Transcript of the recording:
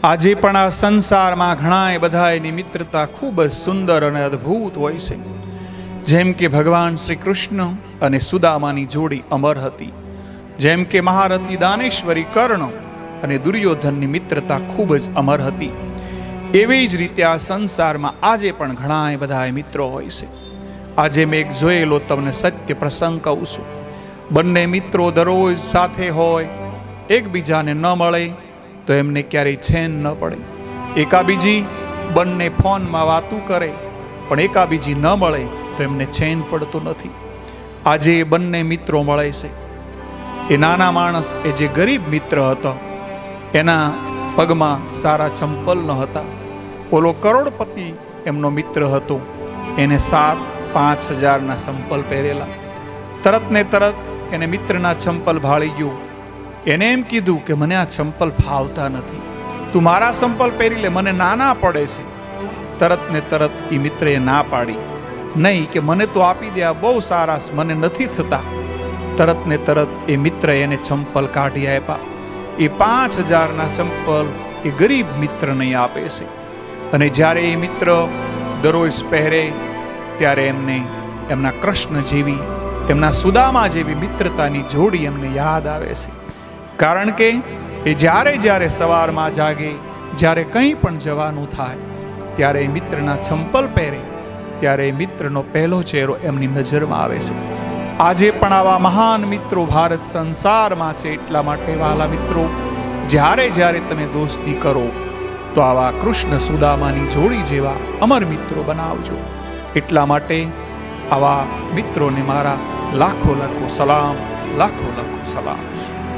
આજે પણ આ સંસારમાં ઘણાય બધાની મિત્રતા ખૂબ જ સુંદર અને અદ્ભુત હોય છે. જેમ કે ભગવાન શ્રી કૃષ્ણ અને સુદામાની જોડી અમર હતી. જેમ કે મહારથી દાનેશ્વરી કર્ણ અને દુર્યોધનની મિત્રતા ખૂબ જ અમર હતી. એવી જ રીતે આ સંસારમાં આજે પણ ઘણાય બધા મિત્રો હોય છે. આજે મેં એક જોયેલો તમને સત્ય પ્રસંગ કહું છું. બંને મિત્રો દરરોજ સાથે હોય, એકબીજાને ન મળે તો એમને ક્યારેય ચેન ન પડે. એકાબીજી બંને ફોનમાં વાતું કરે પણ એકાબીજી ન મળે તો એમને ચેન પડતો નથી. આજે એ બંને મિત્રો મળે છે. એ નાના માણસ, એ જે ગરીબ મિત્ર હતો, એના પગમાં સારા ચંપલ ન હતા. ઓલો કરોડપતિ એમનો મિત્ર હતો, એને 5,000ના ચંપલ પહેરેલા. તરત ને તરત એને મિત્રના ચંપલ ભાળી ગયું. એને એમ કીધું કે મને આ ચંપલ ફાવતા નથી, તું મારા ચંપલ પહેરી લે, મને નાના પડે છે. તરત ને તરત એ મિત્રએ ના પાડી, નહીં કે મને તો આપી દે, આ બહુ સારા, મને નથી થતા. તરત ને તરત એ મિત્ર એને ચંપલ કાઢી આપ્યા. એ 5,000ના ચંપલ એ ગરીબ મિત્રને આપે છે. અને જ્યારે એ મિત્ર દરરોજ પહેરે ત્યારે એમને એમના કૃષ્ણ જેવી, એમના સુદામા જેવી મિત્રતાની જોડી એમને યાદ આવે છે. કારણ કે એ જ્યારે સવારમાં જાગે, જ્યારે કંઈ પણ જવાનું થાય, ત્યારે એ મિત્રના ચંપલ પહેરે ત્યારે એ મિત્રનો પહેલો ચહેરો એમની નજરમાં આવે છે. આજે પણ આવા મહાન મિત્રો ભારત સંસારમાં છે. એટલા માટે વહાલા મિત્રો, જ્યારે તમે દોસ્તી કરો તો આવા કૃષ્ણ સુદામાની જોડી જેવા અમર મિત્રો બનાવજો. એટલા માટે આવા મિત્રોને મારા લાખો સલામ, લાખો સલામ.